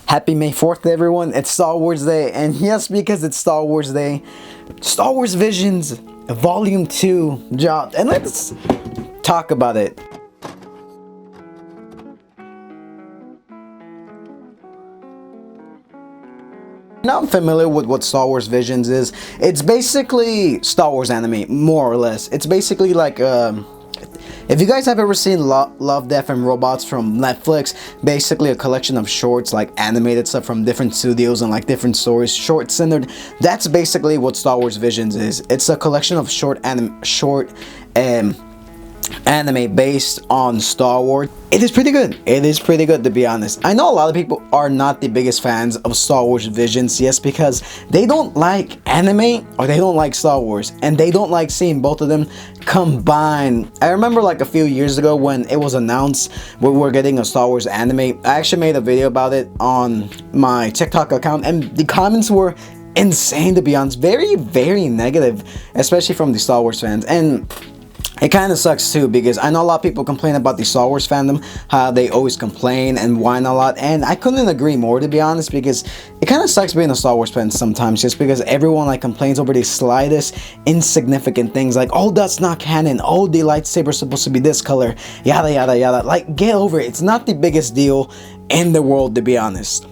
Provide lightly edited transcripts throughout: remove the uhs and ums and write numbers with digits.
Happy May 4th, everyone. It's Star Wars Day, and yes, because it's Star Wars Day, Star Wars Visions Volume 2 dropped, and let's talk about it. Not familiar with what Star Wars Visions is. It's basically Star Wars anime, more or less. It's basically like if you guys have ever seen Love, Death and Robots from Netflix, basically a collection of shorts, like animated stuff from different studios and like different stories, short centered. That's basically what Star Wars Visions is. It's a collection of short anime based on Star Wars. It is pretty good. It is pretty good, to be honest. I know a lot of people are not the biggest fans of Star Wars Visions, yes, because they don't like anime or they don't like Star Wars, and they don't like seeing both of them combined. I remember like a few years ago when it was announced we were getting a Star Wars anime. I actually made a video about it on my TikTok account, and the comments were insane, to be honest. Very, very negative, especially from the Star Wars fans. And it kind of sucks too, because I know a lot of people complain about the Star Wars fandom, how they always complain and whine a lot, and I couldn't agree more, to be honest, because it kind of sucks being a Star Wars fan sometimes, just because everyone like complains over the slightest insignificant things, like, oh, that's not canon, oh, the lightsaber's supposed to be this color, yada yada yada. Like, get over it. It's not the biggest deal in the world, to be honest.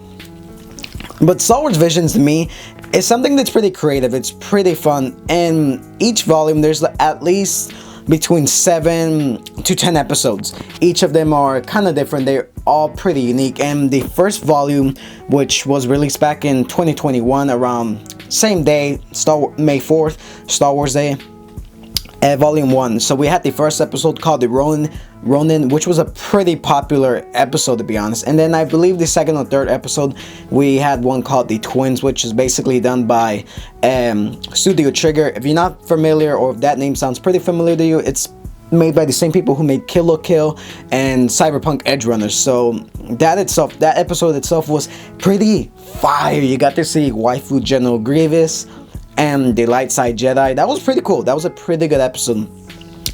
But Star Wars Visions, to me, is something that's pretty creative. It's pretty fun, and each volume there's at least between 7 to 10 episodes. Each of them are kind of different. They're all pretty unique. And the first volume, which was released back in 2021 around same day, May 4th, Star Wars Day, volume 1. So we had the first episode called the Ronin, which was a pretty popular episode, to be honest. And then I believe the second or third episode, we had one called the Twins, which is basically done by Studio Trigger. If you're not familiar, or if that name sounds pretty familiar to you, it's made by the same people who made Kill la Kill and Cyberpunk Edge Runners. So that episode itself was pretty fire. You got to see waifu General Grievous and the Light Side Jedi. That was pretty cool. That was a pretty good episode.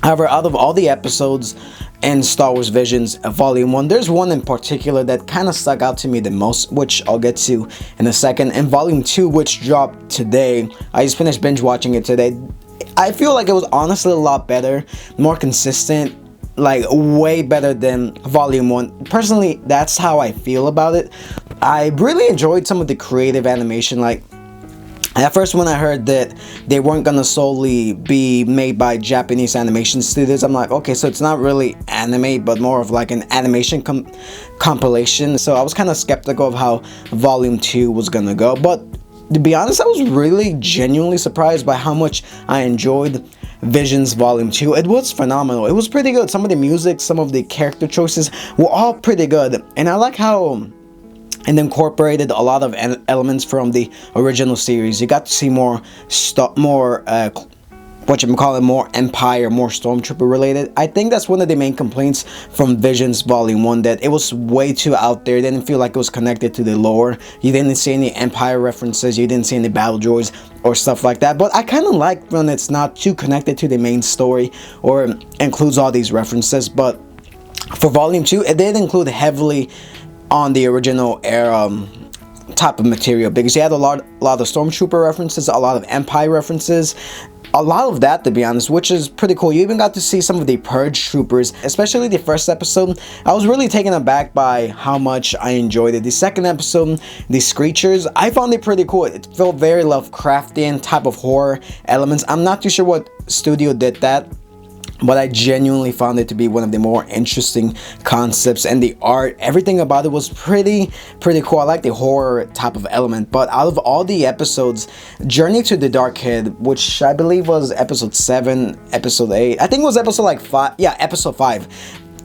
However, out of all the episodes in Star Wars Visions Volume 1, there's one in particular that kind of stuck out to me the most, which I'll get to in a second. And Volume 2, which dropped today, I just finished binge watching it today. I feel like it was honestly a lot better, more consistent, like way better than Volume 1. Personally, that's how I feel about it. I really enjoyed some of the creative animation. Like, at first, when I heard that they weren't gonna solely be made by Japanese animation studios, I'm like, okay, so it's not really anime, but more of like an animation compilation. So I was kind of skeptical of how Volume 2 was gonna go. But to be honest, I was really genuinely surprised by how much I enjoyed Visions Volume 2. It was phenomenal. It was pretty good. Some of the music, some of the character choices were all pretty good. And I like how and incorporated a lot of elements from the original series. You got to see more more Empire, more Stormtrooper related. I think that's one of the main complaints from Visions Volume 1, that it was way too out there. It didn't feel like it was connected to the lore. You didn't see any Empire references, you didn't see any battle droids or stuff like that. But I kind of like when it's not too connected to the main story or includes all these references. But for Volume 2, it did include heavily on the original era type of material, because you had a lot of Stormtrooper references, a lot of Empire references, a lot of that, to be honest, which is pretty cool. You even got to see some of the Purge troopers, especially the first episode. I was really taken aback by how much I enjoyed it. The second episode, the Screechers, I found it pretty cool. It felt very Lovecraftian type of horror elements. I'm not too sure what studio did that, but I genuinely found it to be one of the more interesting concepts, and the art, everything about it was pretty cool. I like the horror type of element. But out of all the episodes, Journey to the Dark Head, which I believe was episode 7, episode 8, I think it was episode like 5, yeah, episode 5,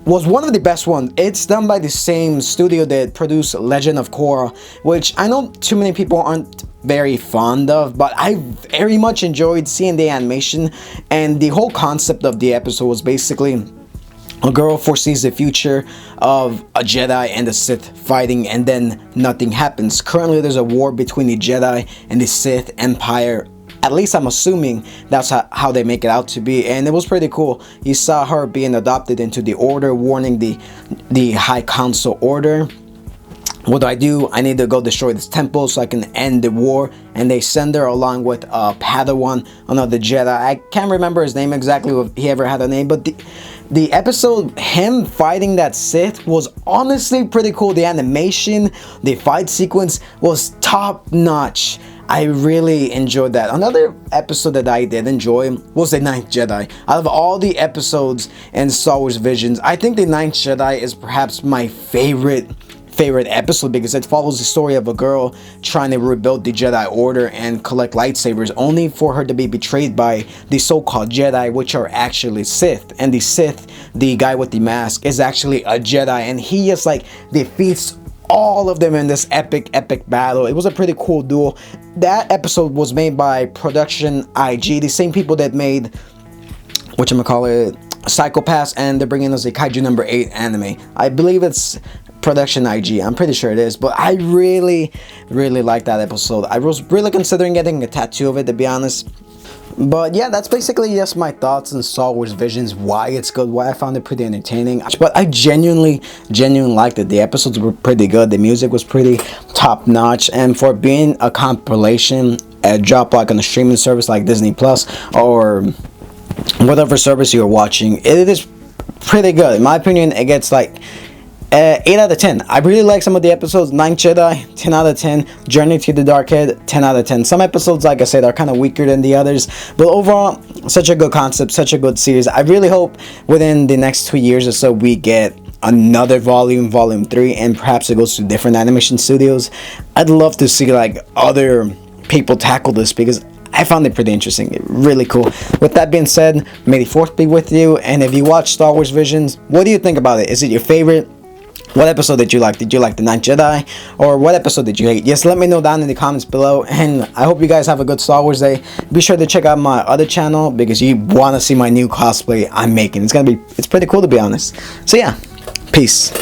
was one of the best ones. It's done by the same studio that produced Legend of Korra, which I know too many people aren't very fond of, but I very much enjoyed seeing the animation. And the whole concept of the episode was basically a girl foresees the future of a Jedi and a Sith fighting, and then nothing happens. Currently there's a war between the Jedi and the Sith Empire. At least I'm assuming that's how they make it out to be, and it was pretty cool. You saw her being adopted into the Order, warning the High Council Order. what do? I need to go destroy this temple so I can end the war. And they send her along with Padawan, another Jedi. I can't remember his name exactly, if he ever had a name, but the episode, him fighting that Sith, was honestly pretty cool. The animation, the fight sequence was top notch. I really enjoyed that. Another episode that I did enjoy was the Ninth Jedi. Out of all the episodes in Star Wars Visions, I think the Ninth Jedi is perhaps my favorite episode, because it follows the story of a girl trying to rebuild the Jedi Order and collect lightsabers, only for her to be betrayed by the so-called Jedi, which are actually Sith. And the Sith, the guy with the mask, is actually a Jedi, and he just like defeats all of them in this epic battle. It was a pretty cool duel. That episode was made by Production IG, the same people that made whatchamacallit, Psychopaths, and they're bringing us a Kaiju number 8 anime. I believe it's Production IG, I'm pretty sure it is, but I really liked that episode. I was really considering getting a tattoo of it, to be honest. But yeah, that's basically just my thoughts on Star Wars Visions, why it's good, why I found it pretty entertaining. But I genuinely liked it. The episodes were pretty good, the music was pretty top notch, and for being a compilation, a drop like on a streaming service like Disney Plus or whatever service you're watching, it is pretty good. In my opinion, it gets like 8 out of 10. I really like some of the episodes. Ninth Jedi, 10 out of 10. Journey to the Dark Head, 10 out of 10. Some episodes, like I said, are kind of weaker than the others, but overall, such a good concept, such a good series. I really hope within the next 2 years or so we get another volume 3, and perhaps it goes to different animation studios. I'd love to see like other people tackle this, because I found it pretty interesting, really cool. With that being said, may the Fourth be with you, and if you watch Star Wars Visions, what do you think about it? Is it your favorite? What episode did you like? Did you like the Ninth Jedi? Or what episode did you hate? Just let me know down in the comments below. And I hope you guys have a good Star Wars day. Be sure to check out my other channel, because you want to see my new cosplay I'm making. It's pretty cool, to be honest. So yeah, peace.